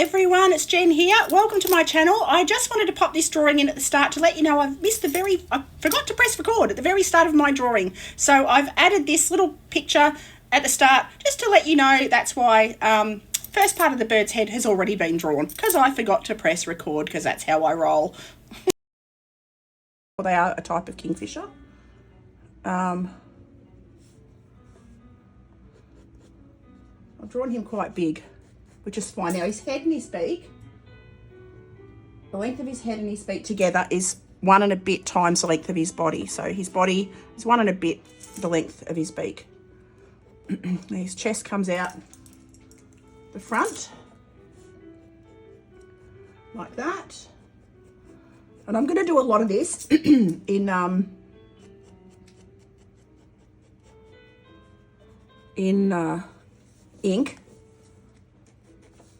everyone, it's Jen here. Welcome to my channel. I just wanted to pop this drawing in at the start to let you know I forgot to press record at the very start of my drawing. So I've added this little picture at the start just to let you know that's why first part of the bird's head has already been drawn, because I forgot to press record, because that's how I roll. They are a type of kingfisher. I've drawn him quite big, which is fine. Now his head and his beak, the length of his head and his beak together is 1 and a bit times the length of his body. So his body is 1 and a bit the length of his beak. His chest comes out the front like that. And I'm going to do a lot of this in ink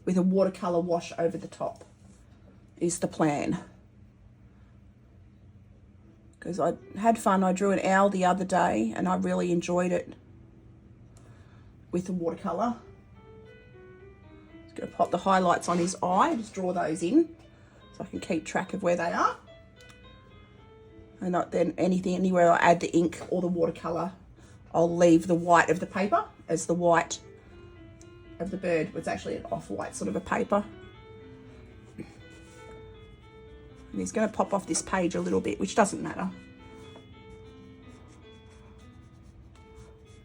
with a watercolour wash over the top is the plan. Because I had fun. I drew an owl the other day and I really enjoyed it with the watercolour. Just going to pop the highlights on his eye, just draw those in so I can keep track of where they are. And not then anywhere I add the ink or the watercolour, I'll leave the white of the paper as the white of the bird. It's actually an off-white sort of a paper. And he's going to pop off this page a little bit, which doesn't matter.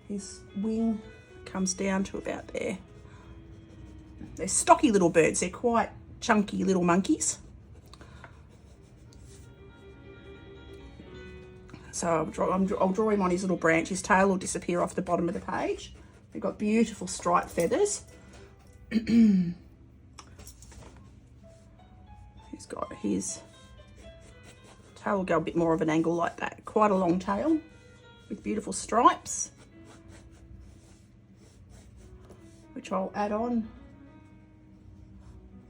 His wing comes down to about there. They're stocky little birds. They're quite chunky little monkeys. So I'll draw him on his little branch. His tail will disappear off the bottom of the page. They've got beautiful striped feathers. He's got his tail will go a bit more of an angle like that. Quite a long tail with beautiful stripes, which I'll add on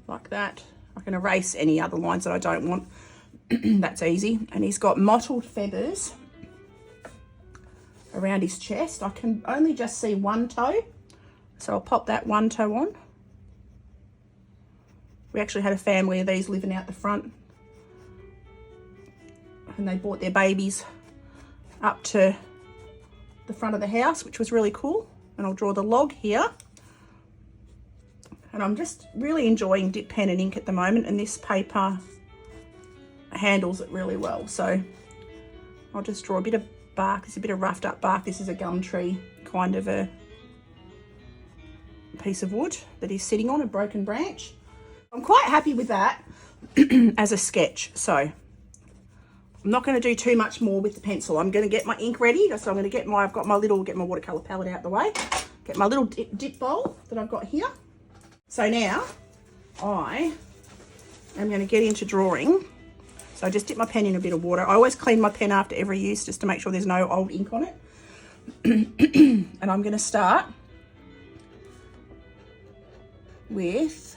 like that. I can erase any other lines that I don't want. That's easy. And he's got mottled feathers around his chest. I can only just see one toe, so I'll pop that one toe on. We actually had a family of these living out the front, and they brought their babies up to the front of the house, which was really cool. And I'll draw the log here. And I'm just really enjoying dip pen and ink at the moment, and this paper handles it really well. So I'll just draw a bit of bark. It's a bit of roughed up bark. This is a gum tree, kind of a piece of wood that he's sitting on, a broken branch. I'm quite happy with that as a sketch. So I'm not going to do too much more with the pencil. I'm going to get my ink ready. So I'm going to get my, get my watercolour palette out the way, get my little dip bowl that I've got here. So now I am going to get into drawing. So I just dip my pen in a bit of water. I always clean my pen after every use just to make sure there's no old ink on it. And I'm going to start with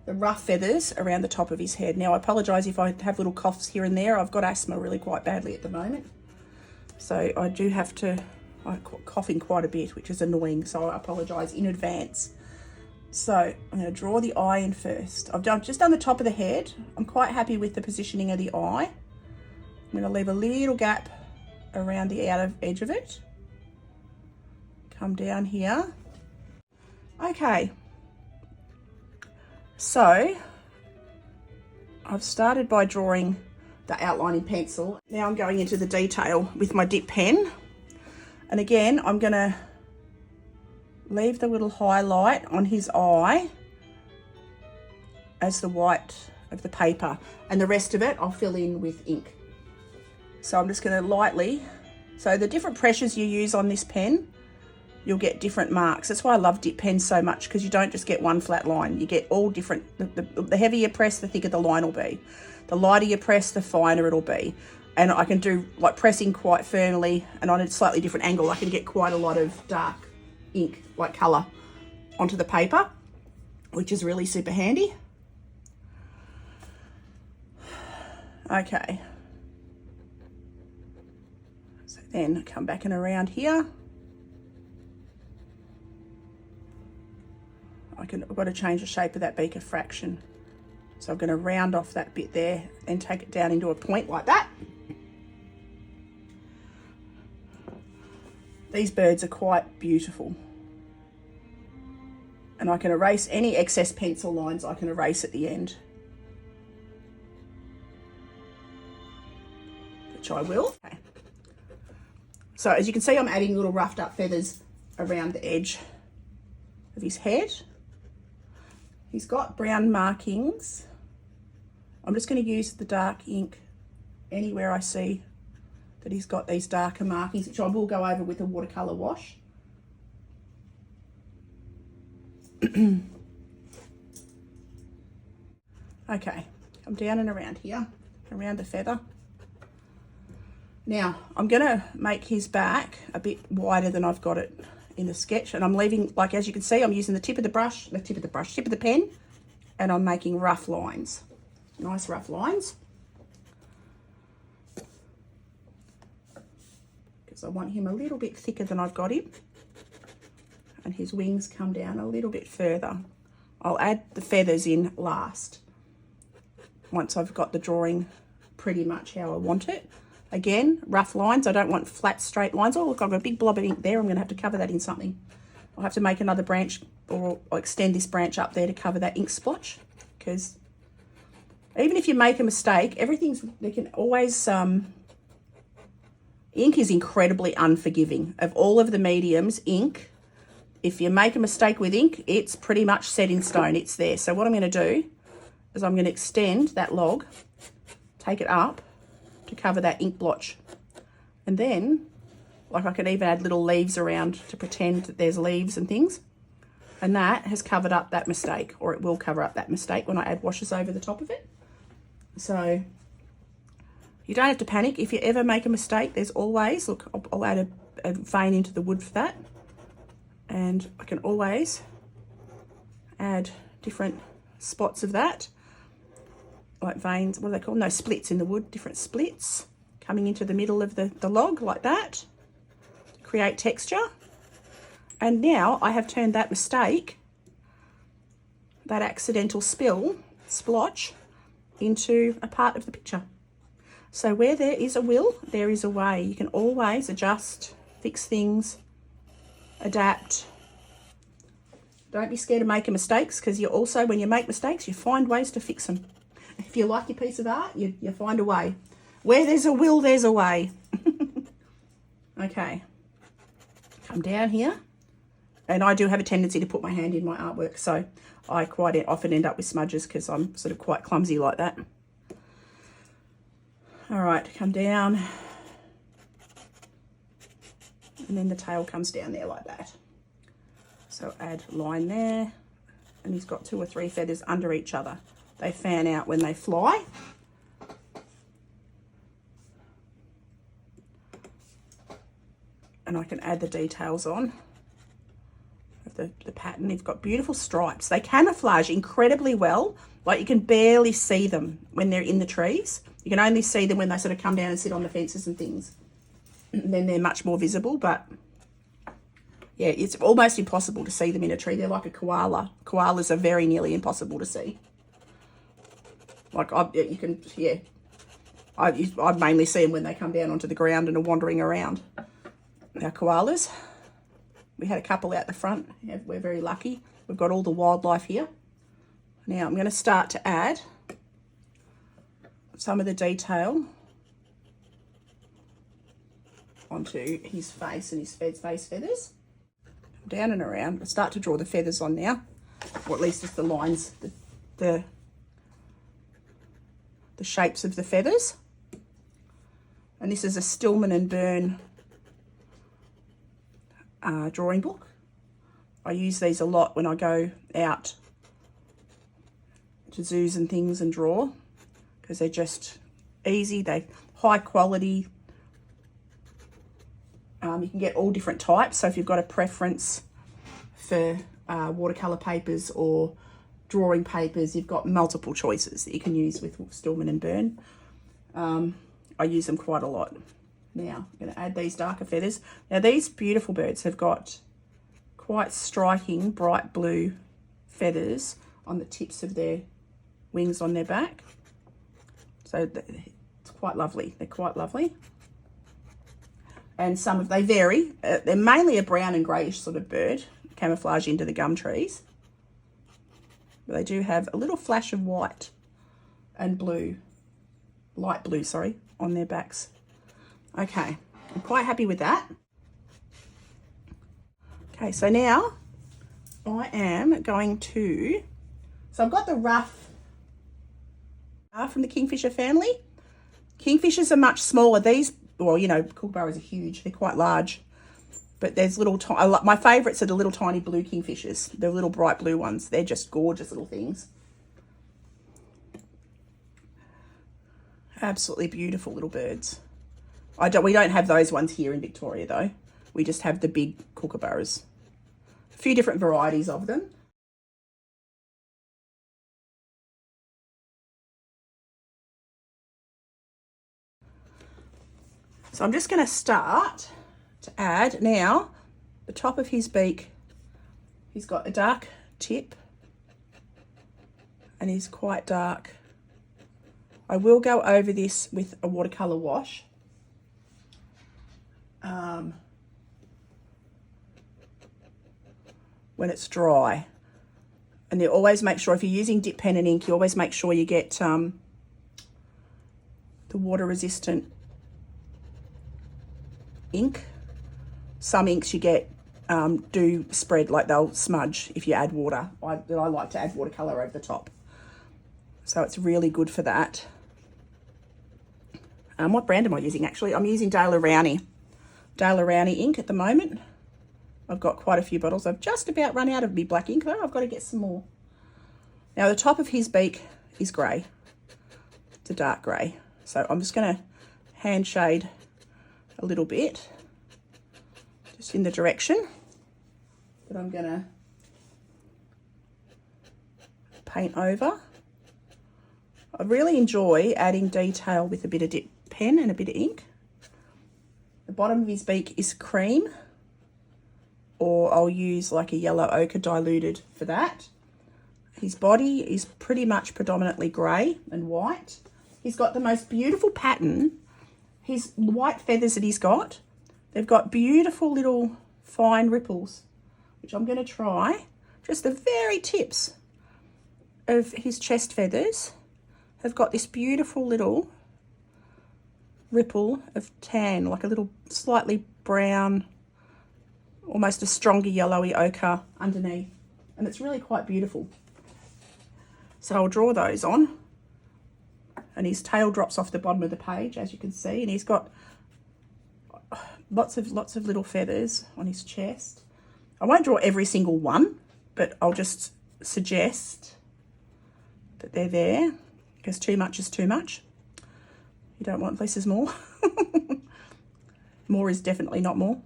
the rough feathers around the top of his head. Now I apologise if I have little coughs here and there. I've got asthma really quite badly at the moment. So I do have to, I'm coughing quite a bit, which is annoying. So I apologise in advance. So I'm going to draw the eye in first. I've just done the top of the head. I'm quite happy with the positioning of the eye. I'm going to leave a little gap around the outer edge of it. Come down here. Okay. So I've started by drawing the outline in pencil. Now I'm going into the detail with my dip pen. And again, I'm going to leave the little highlight on his eye as the white of the paper, and the rest of it I'll fill in with ink. So I'm just going to lightly, so the different pressures you use on this pen, you'll get different marks. That's why I love dip pens so much, because you don't just get one flat line. You get all different, the heavier you press, the thicker the line will be. The lighter you press, the finer it'll be. And I can do like pressing quite firmly, and on a slightly different angle, I can get quite a lot of dark ink, like colour, onto the paper, which is really super handy. Okay. So then come back and around here. I've got to change the shape of that beak a fraction. So I'm going to round off that bit there and take it down into a point like that. These birds are quite beautiful. And I can erase any excess pencil lines, I can erase at the end. Which I will. Okay. So as you can see, I'm adding little roughed up feathers around the edge of his head. He's got brown markings. I'm just going to use the dark ink anywhere I see that he's got these darker markings, which I will go over with a watercolour wash. Okay, come down and around here, around the feather. Now, I'm going to make his back a bit wider than I've got it in the sketch. And I'm leaving, like as you can see, I'm using the tip of the pen, and I'm making rough lines. Nice rough lines. Because I want him a little bit thicker than I've got him. And his wings come down a little bit further. I'll add the feathers in last, once I've got the drawing pretty much how I want it. Again, rough lines. I don't want flat, straight lines. Oh, look, I've got a big blob of ink there. I'm going to have to cover that in something. I'll have to make another branch, or I'll extend this branch up there to cover that ink splotch. Because even if you make a mistake, they can always, ink is incredibly unforgiving. Of all of the mediums, ink, if you make a mistake with ink, it's pretty much set in stone. It's there. So what I'm going to do is I'm going to extend that log, take it up, to cover that ink blotch. And then, like, I can even add little leaves around to pretend that there's leaves and things. And that has covered up that mistake, or it will cover up that mistake when I add washes over the top of it. So you don't have to panic. If you ever make a mistake, there's always, look, I'll add a vein into the wood for that. And I can always add different spots of that. Like veins, what are they called? No, splits in the wood, different splits coming into the middle of the log like that to create texture. And now I have turned that mistake, that accidental splotch, into a part of the picture. So where there is a will, there is a way. You can always adjust, fix things, adapt. Don't be scared of making mistakes, because you also, when you make mistakes, you find ways to fix them. If you like your piece of art, you find a way. Where there's a will, there's a way. Okay. Come down here. And I do have a tendency to put my hand in my artwork, so I quite often end up with smudges because I'm sort of quite clumsy like that. All right, come down. And then the tail comes down there like that. So add line there. And he's got 2 or 3 feathers under each other. They fan out when they fly. And I can add the details on of the pattern. You've got beautiful stripes. They camouflage incredibly well. Like, you can barely see them when they're in the trees. You can only see them when they sort of come down and sit on the fences and things. And then they're much more visible, but yeah, it's almost impossible to see them in a tree. They're like a koala. Koalas are very nearly impossible to see. Like, you can, yeah. I mainly see them when they come down onto the ground and are wandering around. Our koalas. We had a couple out the front. Yeah, we're very lucky. We've got all the wildlife here. Now I'm going to start to add some of the detail onto his face and his face feathers. Down and around. I'll start to draw the feathers on now, or at least just the lines, the shapes of the feathers. And this is a Stillman and Burn drawing book. I use these a lot when I go out to zoos and things and draw, because they're just easy, they're high quality. You can get all different types, so if you've got a preference for watercolour papers or drawing papers, you've got multiple choices that you can use with Stillman and Burn. I use them quite a lot. Now I'm going to add these darker feathers. Now these beautiful birds have got quite striking bright blue feathers on the tips of their wings on their back. So it's quite lovely. They're quite lovely. And they vary. They're mainly a brown and greyish sort of bird, camouflage into the gum trees. But they do have a little flash of white and blue, light blue, sorry, on their backs. Okay, I'm quite happy with that. Okay, so now I am going to, so I've got the ruff from the kingfisher family. Kingfishers are much smaller. These, well, you know, kookaburras are huge. They're quite large. But there's little, my favourites are the little tiny blue kingfishers. The little bright blue ones. They're just gorgeous little things. Absolutely beautiful little birds. We don't have those ones here in Victoria though. We just have the big kookaburras. A few different varieties of them. So I'm just going to start to add now the top of his beak. He's got a dark tip and he's quite dark. I will go over this with a watercolour wash. When it's dry. And you always make sure, if you're using dip pen and ink, you always make sure you get the water resistant ink. Some inks you get do spread, like they'll smudge if you add water. I like to add watercolour over the top. So it's really good for that. What brand am I using actually? I'm using Dale Rowney ink at the moment. I've got quite a few bottles. I've just about run out of my black ink though. I've got to get some more. Now the top of his beak is grey. It's a dark grey. So I'm just going to hand shade a little bit, just in the direction that I'm going to paint over. I really enjoy adding detail with a bit of dip pen and a bit of ink. The bottom of his beak is cream, or I'll use like a yellow ochre diluted for that. His body is pretty much predominantly grey and white. He's got the most beautiful pattern. His white feathers that he's got, they've got beautiful little fine ripples, which I'm going to try. Just the very tips of his chest feathers have got this beautiful little ripple of tan, like a little slightly brown, almost a stronger yellowy ochre underneath. And it's really quite beautiful. So I'll draw those on. And his tail drops off the bottom of the page, as you can see. And he's got lots of little feathers on his chest. I won't draw every single one, but I'll just suggest that they're there, because too much is too much. You don't want less is more. More is definitely not more.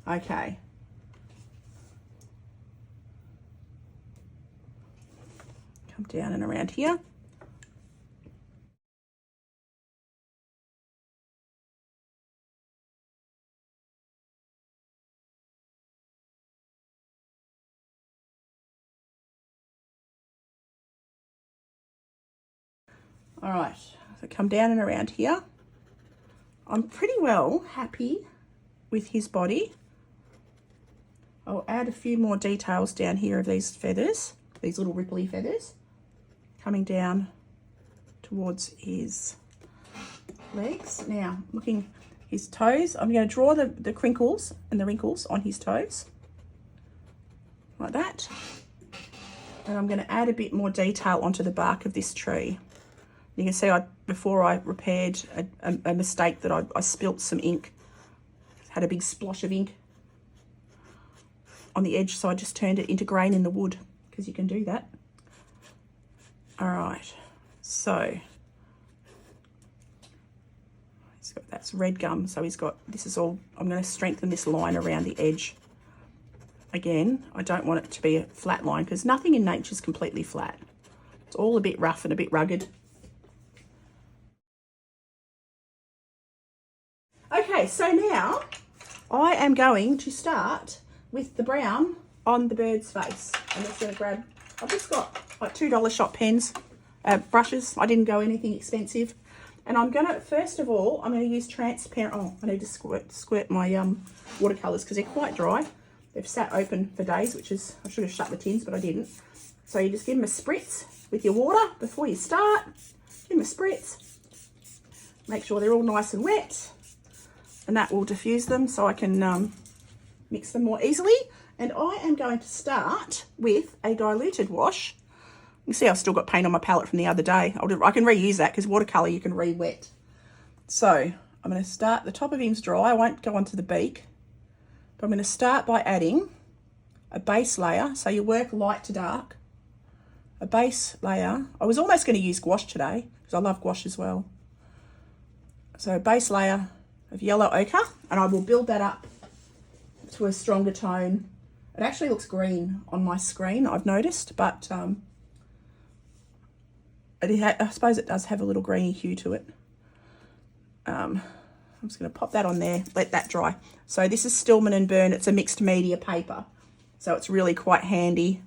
Okay. Come down and around here. All right, so come down and around here. I'm pretty well happy with his body. I'll add a few more details down here of these feathers, these little ripply feathers, coming down towards his legs. Now, looking his toes, I'm going to draw the crinkles and the wrinkles on his toes, like that. And I'm going to add a bit more detail onto the bark of this tree. You can see before I repaired a mistake that I spilt some ink. Had a big splosh of ink on the edge, so I just turned it into grain in the wood, because you can do that. All right, so that's red gum. So this is all, I'm going to strengthen this line around the edge. Again, I don't want it to be a flat line, because nothing in nature is completely flat. It's all a bit rough and a bit rugged. Okay, so now I am going to start with the brown on the bird's face. I'm just going to grab, I've just got like $2 shop pens, brushes. I didn't go anything expensive. And I'm going to, first of all, I'm going to use transparent, oh, I need to squirt my watercolours because they're quite dry. They've sat open for days, which is, I should have shut the tins, but I didn't. So you just give them a spritz with your water before you start. Give them a spritz. Make sure they're all nice and wet. And that will diffuse them so I can mix them more easily. And I am going to start with a diluted wash. You see I've still got paint on my palette from the other day. I can reuse that because watercolour you can re-wet. So I'm going to start, the top of him's dry. I won't go onto the beak. But I'm going to start by adding a base layer. So you work light to dark. A base layer. I was almost going to use gouache today because I love gouache as well. So a base layer of yellow ochre, and I will build that up to a stronger tone. It actually looks green on my screen, I've noticed, but I suppose it does have a little greeny hue to it. I'm just going to pop that on there, let that dry. So this is Stillman and Burn. It's a mixed media paper, so it's really quite handy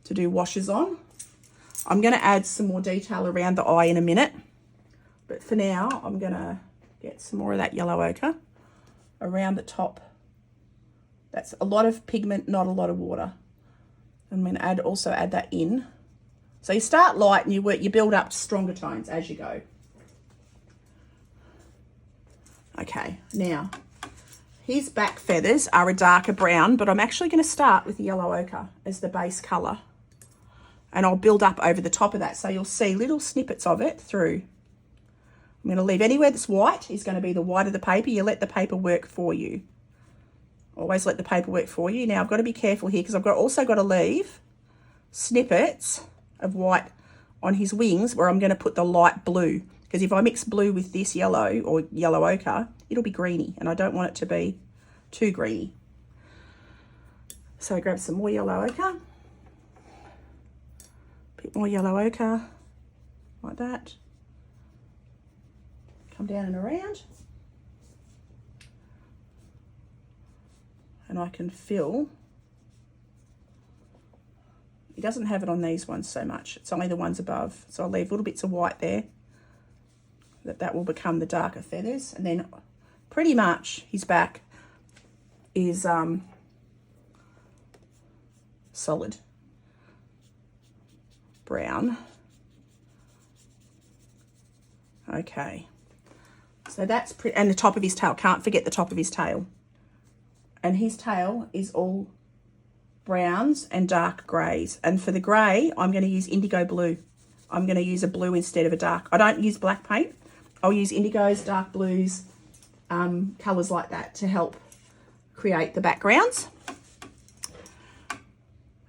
to do washes on. I'm going to add some more detail around the eye in a minute, but for now I'm going to get some more of that yellow ochre around the top. That's a lot of pigment, not a lot of water. I'm going to also add that in. So you start light and you build up to stronger tones as you go. Okay, now his back feathers are a darker brown, but I'm actually going to start with the yellow ochre as the base colour. And I'll build up over the top of that, so you'll see little snippets of it through. I'm going to leave anywhere that's white is going to be the white of the paper. You let the paper work for you. Always let the paper work for you. Now I've got to be careful here because I've also got to leave snippets of white on his wings where I'm going to put the light blue. Because if I mix blue with this yellow or yellow ochre, it'll be greeny, and I don't want it to be too greeny. So grab some more yellow ochre. Bit more yellow ochre, like that. Come down and around. And I can fill. He doesn't have it on these ones so much. It's only the ones above. So I'll leave little bits of white there. That will become the darker feathers. And then pretty much his back is solid brown. Okay. So that's pretty, and the top of his tail. Can't forget the top of his tail. And his tail is all browns and dark greys. And for the grey, I'm going to use indigo blue. I'm going to use a blue instead of a dark. I don't use black paint. I'll use indigos, dark blues, colours like that to help create the backgrounds.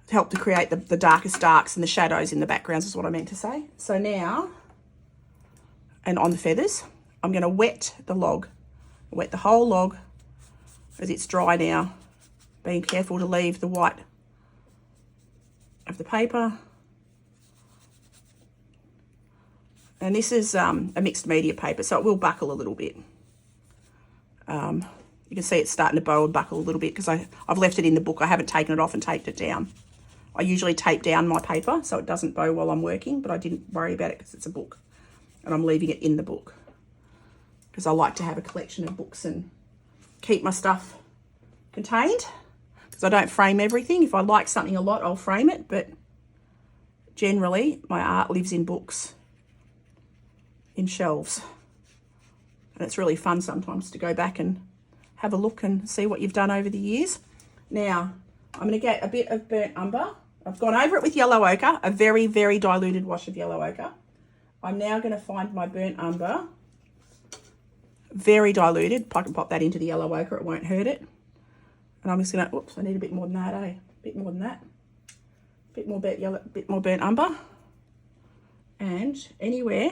To help to create the darkest darks and the shadows in the backgrounds is what I meant to say. So now, and on the feathers, I'm going to wet the log. Wet the whole log as it's dry now. Being careful to leave the white of the paper. And this is a mixed media paper, so it will buckle a little bit. You can see it's starting to bow and buckle a little bit because I've left it in the book. I haven't taken it off and taped it down. I usually tape down my paper so it doesn't bow while I'm working, but I didn't worry about it because it's a book. And I'm leaving it in the book because I like to have a collection of books and keep my stuff contained because I don't frame everything. If I like something a lot, I'll frame it, but generally my art lives in books, in shelves. And it's really fun sometimes to go back and have a look and see what you've done over the years. Now, I'm going to get a bit of burnt umber. I've gone over it with yellow ochre, a very, very diluted wash of yellow ochre. I'm now going to find my burnt umber, very diluted. I can pop that into the yellow ochre, it won't hurt it. And I'm just going to, oops, I need a bit more than that, eh? A bit more than that. Bit more burnt umber. And anywhere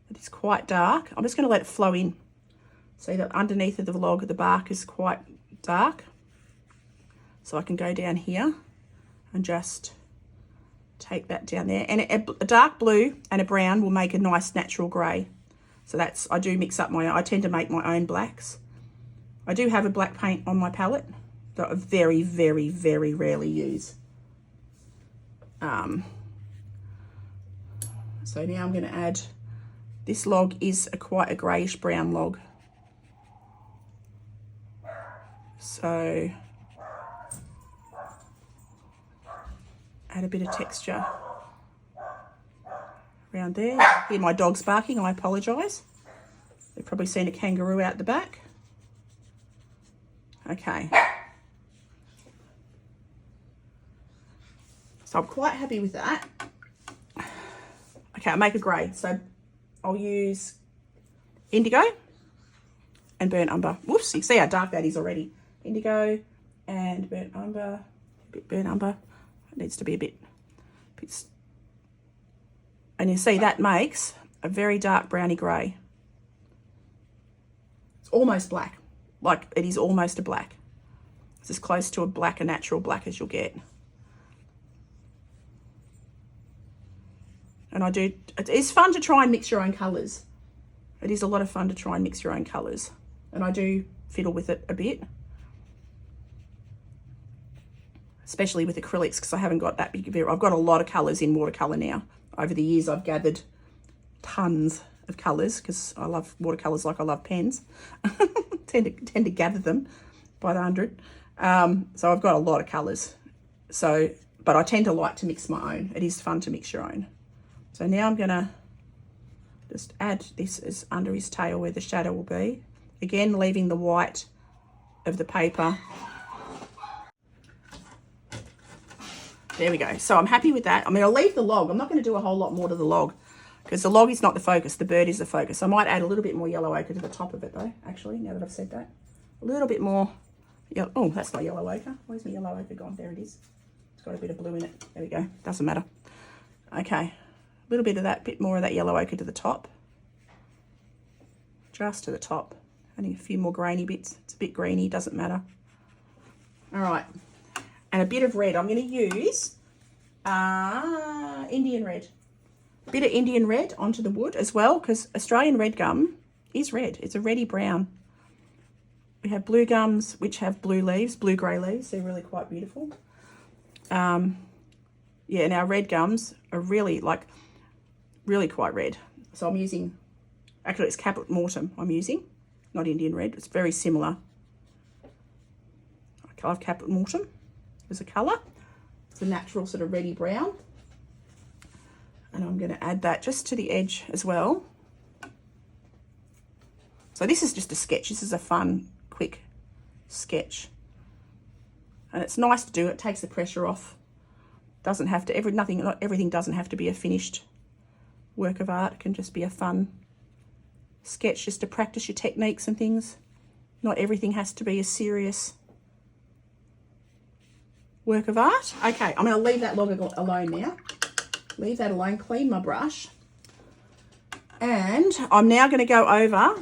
that is quite dark, I'm just going to let it flow in. See that underneath of the log, the bark is quite dark. So I can go down here and just take that down there. And a dark blue and a brown will make a nice natural grey. So that's, I do mix up I tend to make my own blacks. I do have a black paint on my palette that I very, very, very rarely use. So now I'm going to add, this log is quite a greyish brown log. So add a bit of texture around there. Hear my dog's barking, I apologise. They've probably seen a kangaroo out the back. Okay. So I'm quite happy with that. Okay, I'll make a grey. So I'll use indigo and burnt umber. Whoops, you see how dark that is already. Indigo and burnt umber. A bit burnt umber. It needs to be a bit. And you see that makes a very dark browny grey. It's almost black. Like, it is almost a black. It's as close to a black, a natural black as you'll get. And it is fun to try and mix your own colours. It is a lot of fun to try and mix your own colours. And I do fiddle with it a bit. Especially with acrylics, because I haven't got that big of a... I've got a lot of colours in watercolour now. Over the years, I've gathered tons of colours, because I love watercolours like I love pens. tend to gather them by the 100. So I've got a lot of colours. So, but I tend to like to mix my own. It is fun to mix your own. So now I'm going to just add this as under his tail where the shadow will be. Again, leaving the white of the paper. There we go. So I'm happy with that. I mean, I'll leave the log. I'm not going to do a whole lot more to the log because the log is not the focus. The bird is the focus. I might add a little bit more yellow ochre to the top of it though, actually, now that I've said that. A little bit more. Oh, that's not yellow ochre. Where's my yellow ochre gone? There it is. It's got a bit of blue in it. There we go. Doesn't matter. Okay. A little bit of that, bit more of that yellow ochre to the top. Just to the top. Adding a few more grainy bits. It's a bit greeny, doesn't matter. All right. And a bit of red. I'm going to use Indian red. A bit of Indian red onto the wood as well, because Australian red gum is red. It's a reddy brown. We have blue gums, which have blue leaves, blue-grey leaves. They're really quite beautiful. Yeah, and our red gums are really quite red. So I'm using, actually it's Caput Mortem I'm using, not Indian red. It's very similar. I love Caput Mortem as a colour. It's a natural sort of reddy brown. And I'm going to add that just to the edge as well. So this is just a sketch. This is a fun, quick sketch. And it's nice to do. It takes the pressure off. Doesn't have to, not everything doesn't have to be a finished work of art. It can just be a fun sketch just to practice your techniques and things. Not everything has to be a serious work of art. Okay, I'm going to leave that log alone now. Leave that alone, clean my brush. And I'm now going to go over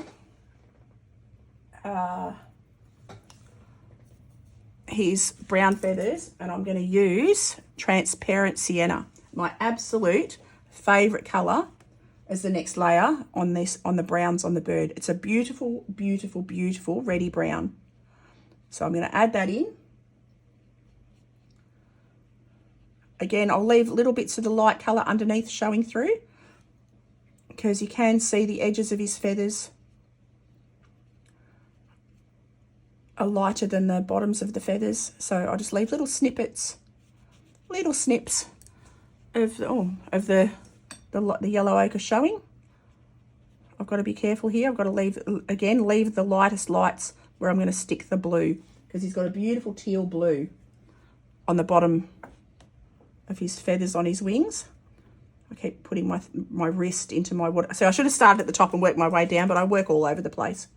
his brown feathers, and I'm going to use transparent sienna, my absolute favourite colour, as the next layer on this, on the browns on the bird. It's a beautiful, beautiful, beautiful reddy brown. So I'm going to add that in. Again, I'll leave little bits of the light colour underneath showing through, because you can see the edges of his feathers are lighter than the bottoms of the feathers. So I'll just leave little snippets, little snips of the yellow ochre showing. I've got to be careful here. I've got to leave the lightest lights where I'm going to stick the blue, because he's got a beautiful teal blue on the bottom of his feathers on his wings. I keep putting my wrist into my water. So I should have started at the top and worked my way down, but I work all over the place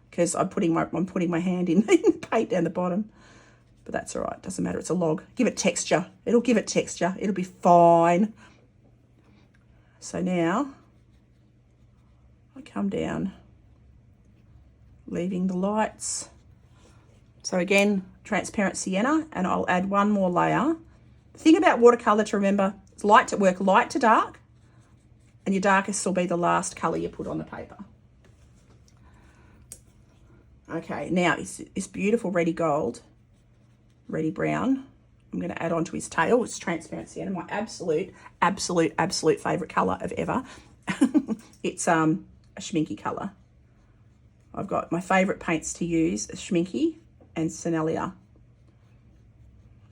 because I'm putting my hand in the paint down the bottom. But that's all right. Doesn't matter. It's a log. Give it texture. It'll give it texture. It'll be fine. So now I come down, leaving the lights. So again, transparent sienna, and I'll add one more layer. The thing about watercolour to remember, it's light to work light to dark, and your darkest will be the last colour you put on the paper. Okay, now it's this beautiful reddy gold. reddy brown I'm going to add onto his tail. It's transparent sienna, my absolute favourite colour of ever. It's a schminky colour. I've got my favourite paints to use, Schminky and Sennelier.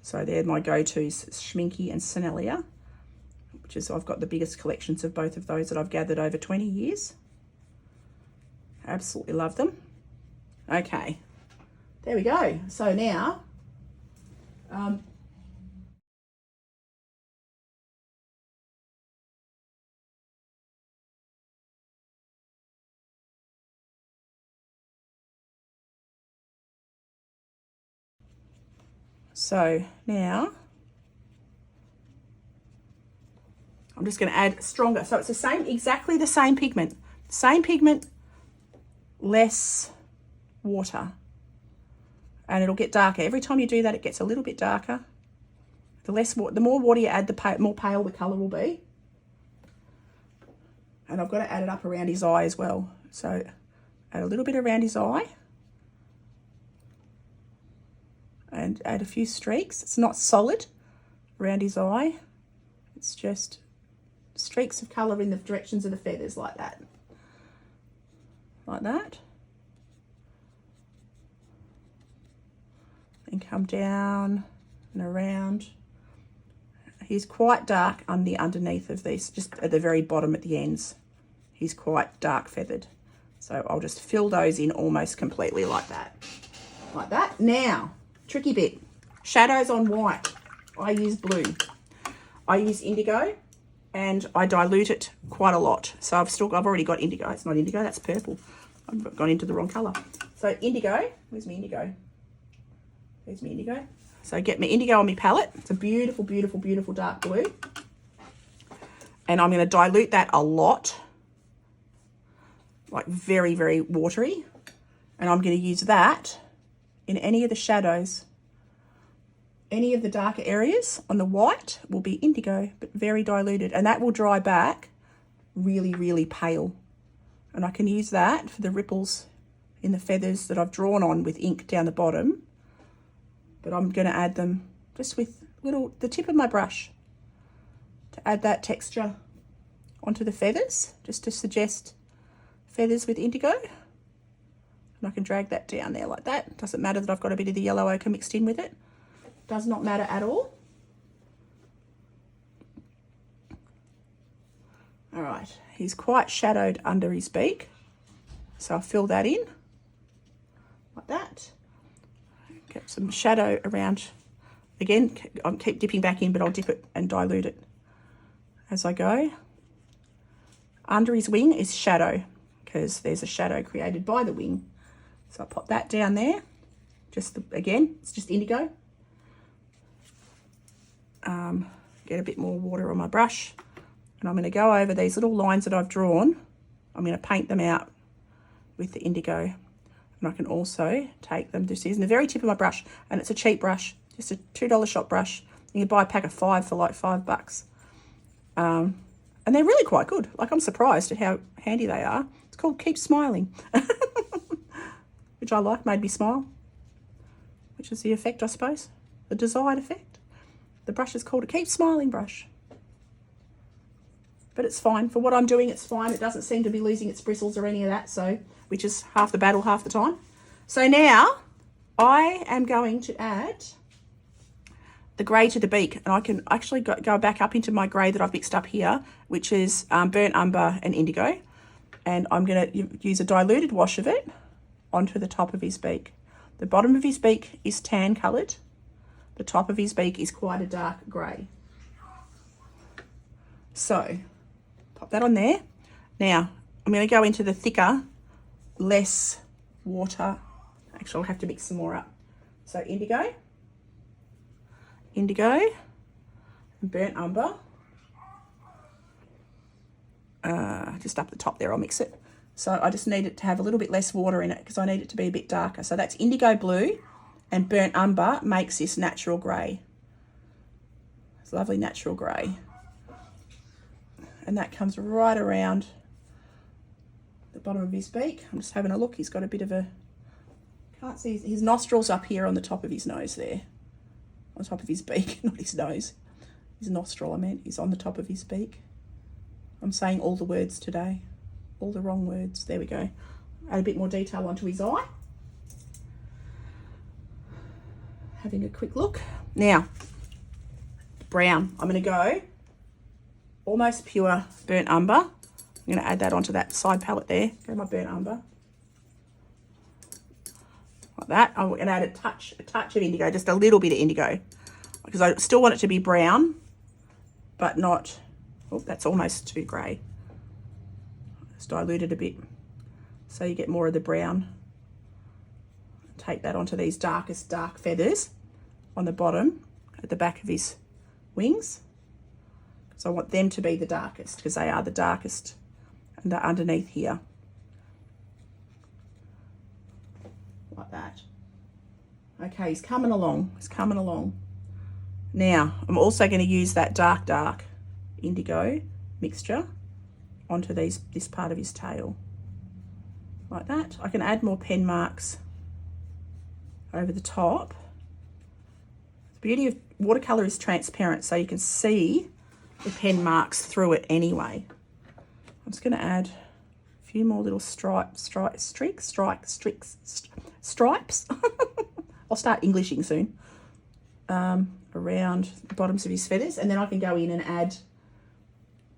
So they're my go-tos, Schminky and Sennelier, which is, I've got the biggest collections of both of those that I've gathered over 20 years. Absolutely love them. Okay, there we go. So now, I'm just going to add stronger. So it's the same, exactly the same pigment, less water, and it'll get darker. Every time you do that, it gets a little bit darker. The more water you add, the more pale the colour will be. And I've got to add it up around his eye as well. So add a little bit around his eye. And add a few streaks. It's not solid around his eye. It's just streaks of colour in the directions of the feathers, like that. Like that. And come down and around. He's quite dark on the underneath of these, just at the very bottom at the ends. He's quite dark feathered. So I'll just fill those in almost completely like that. Like that. Now, tricky bit, shadows on white. I use blue. I use indigo and I dilute it quite a lot. So I've already got indigo. It's not indigo, that's purple. I've gone into the wrong colour. So indigo, where's my indigo? There's my indigo. So get my indigo on my palette. It's a beautiful, beautiful, beautiful dark blue. And I'm going to dilute that a lot, like very, very watery. And I'm going to use that in any of the shadows. Any of the darker areas on the white will be indigo, but very diluted. And that will dry back really, really pale. And I can use that for the ripples in the feathers that I've drawn on with ink down the bottom. But I'm going to add them just with the tip of my brush to add that texture onto the feathers, just to suggest feathers with indigo. And I can drag that down there like that. Doesn't matter that I've got a bit of the yellow ochre mixed in with it. Does not matter at all. All right, he's quite shadowed under his beak. So I'll fill that in like that. Get some shadow around. Again, I'll keep dipping back in, but I'll dip it and dilute it as I go. Under his wing is shadow, because there's a shadow created by the wing. So I'll pop that down there. Again, it's just indigo. Get a bit more water on my brush. And I'm going to go over these little lines that I've drawn. I'm going to paint them out with the indigo. And I can also take them, just using the very tip of my brush, and it's a cheap brush, just a $2 shop brush. You can buy a pack of 5 for like $5. And they're really quite good. Like, I'm surprised at how handy they are. It's called Keep Smiling, which I like, made me smile, which is the effect, I suppose, the desired effect. The brush is called a Keep Smiling brush. But it's fine. For what I'm doing, it's fine. It doesn't seem to be losing its bristles or any of that, so, which is half the battle half the time. So now I am going to add the grey to the beak, and I can actually go back up into my grey that I've mixed up here, which is burnt umber and indigo. And I'm going to use a diluted wash of it onto the top of his beak. The bottom of his beak is tan coloured. The top of his beak is quite a dark grey. So pop that on there. Now I'm going to go into the thicker, less water. Actually, I'll have to mix some more up. So indigo, and burnt umber. Just up the top there, I'll mix it. So I just need it to have a little bit less water in it because I need it to be a bit darker. So that's indigo blue, and burnt umber makes this natural grey. It's lovely natural grey. And that comes right around the bottom of his beak. I'm just having a look. He's got a bit of a, can't see his nostrils up here on the top of his nose there. on top of his beak, not his nose. His nostril, I meant, is on the top of his beak. I'm saying all the words today. All the wrong words. There we go. Add a bit more detail onto his eye. Having a quick look. Now, brown. I'm going to go almost pure burnt umber. I'm going to add that onto that side palette there. Go my burnt umber. Like that. I'm going to add a touch of indigo, just a little bit of indigo, because I still want it to be brown, but not, oh, that's almost too grey. Just dilute it a bit so you get more of the brown. Take that onto these darkest dark feathers on the bottom at the back of his wings. So I want them to be the darkest because they are the darkest, and they're underneath here. Like that. Okay, he's coming along. He's coming along. Now, I'm also going to use that dark indigo mixture onto this part of his tail. Like that. I can add more pen marks over the top. The beauty of watercolour is transparent, so you can see the pen marks through it anyway. I'm just going to add a few more little stripes. I'll start Englishing soon. Around the bottoms of his feathers, and then I can go in and add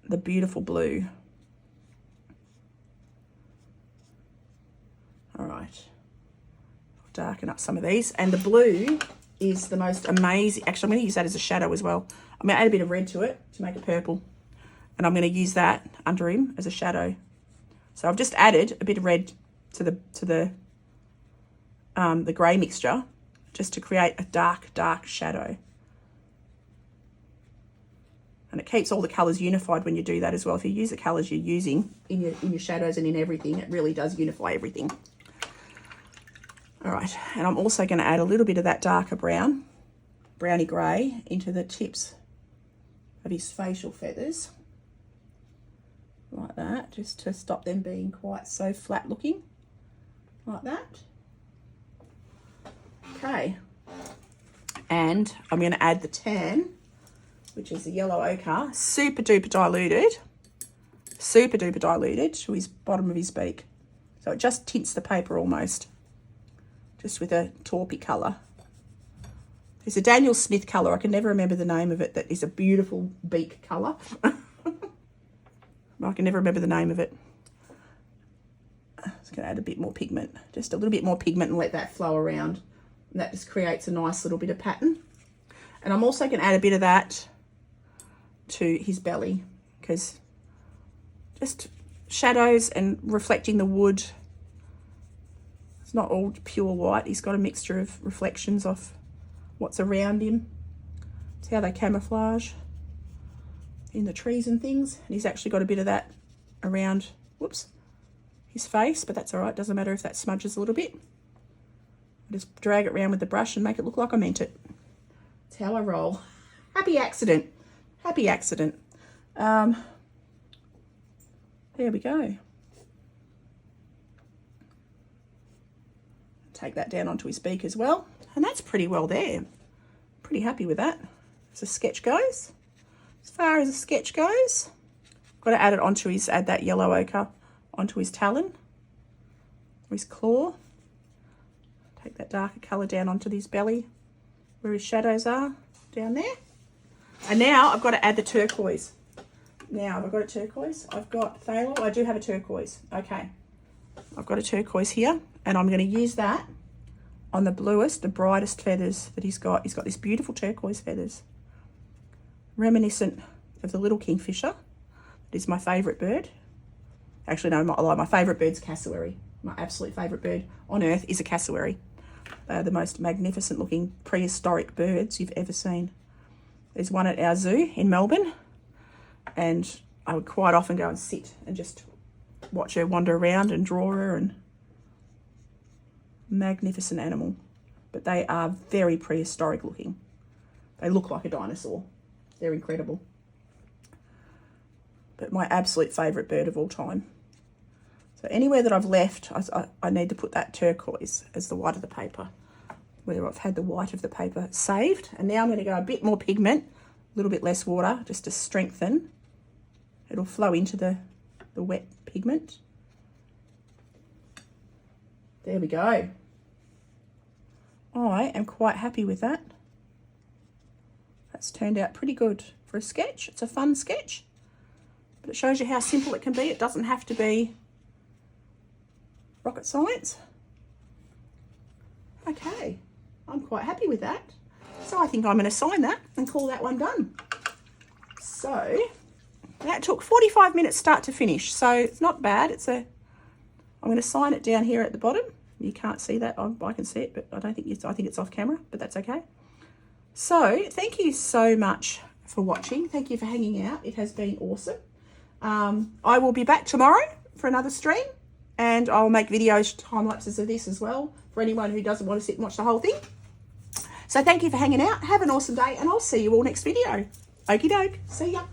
the beautiful blue. All right, I'll darken up some of these, and the blue is the most amazing. Actually, I'm going to use that as a shadow as well. I'm going to add a bit of red to it to make it purple, and I'm going to use that under him as a shadow. So I've just added a bit of red to the grey mixture, just to create a dark shadow. And it keeps all the colours unified when you do that as well. If you use the colours you're using in your shadows and in everything, it really does unify everything. All right, and I'm also going to add a little bit of that darker browny grey into the tips of his facial feathers. Like that, just to stop them being quite so flat looking. Like that. Okay, and I'm going to add the tan, which is the yellow ochre, super duper diluted to his bottom of his beak. So it just tints the paper almost, just with a taupey colour. There's a Daniel Smith colour, I can never remember the name of it, that is a beautiful beak colour. I can never remember the name of it. I'm just going to add a bit more pigment, just a little bit more pigment, and let that flow around. And that just creates a nice little bit of pattern. And I'm also going to add a bit of that to his belly, because just shadows and reflecting the wood. It's not all pure white. He's got a mixture of reflections of what's around him. See how they camouflage in the trees and things. And he's actually got a bit of that around, whoops, his face, but that's all right. Doesn't matter if that smudges a little bit. Just drag it around with the brush and make it look like I meant it. That's how I roll. Happy accident. Happy accident. There we go. Take that down onto his beak as well. And that's pretty well there. Pretty happy with that. As a sketch goes. As far as a sketch goes, got to add it onto his, add that yellow ochre onto his talon, or his claw. Take that darker colour down onto his belly, where his shadows are, down there. And now I've got to add the turquoise. Now, have I got a turquoise? I've got phthalo. I do have a turquoise. Okay. I've got a turquoise here, and I'm going to use that on the bluest, the brightest feathers that he's got. He's got these beautiful turquoise feathers, reminiscent of the little kingfisher. It is my favourite bird. Actually, no, my favourite bird's cassowary. My absolute favourite bird on earth is a cassowary. They are the most magnificent looking prehistoric birds you've ever seen. There's one at our zoo in Melbourne, and I would quite often go and sit and just watch her wander around and draw her, and magnificent animal. But they are very prehistoric looking. They look like a dinosaur. They're incredible. But my absolute favourite bird of all time. So anywhere that I've left, I need to put that turquoise as the white of the paper. where I've had the white of the paper saved. And now I'm going to go a bit more pigment, a little bit less water, just to strengthen. It'll flow into the wet pigment. There we go. I am quite happy with that. That's turned out pretty good for a sketch. It's a fun sketch, but it shows you how simple it can be. It doesn't have to be rocket science. Okay, I'm quite happy with that. So I think I'm going to sign that and call that one done. So that took 45 minutes start to finish. So it's not bad. I'm going to sign it down here at the bottom. You can't see that. I can see it, but I think it's off camera, but that's okay. So thank you so much for watching. Thank you for hanging out. It has been awesome. I will be back tomorrow for another stream, and I'll make videos, time lapses of this as well, for anyone who doesn't want to sit and watch the whole thing. So thank you for hanging out. Have an awesome day, and I'll see you all next video. Okie doke. See ya.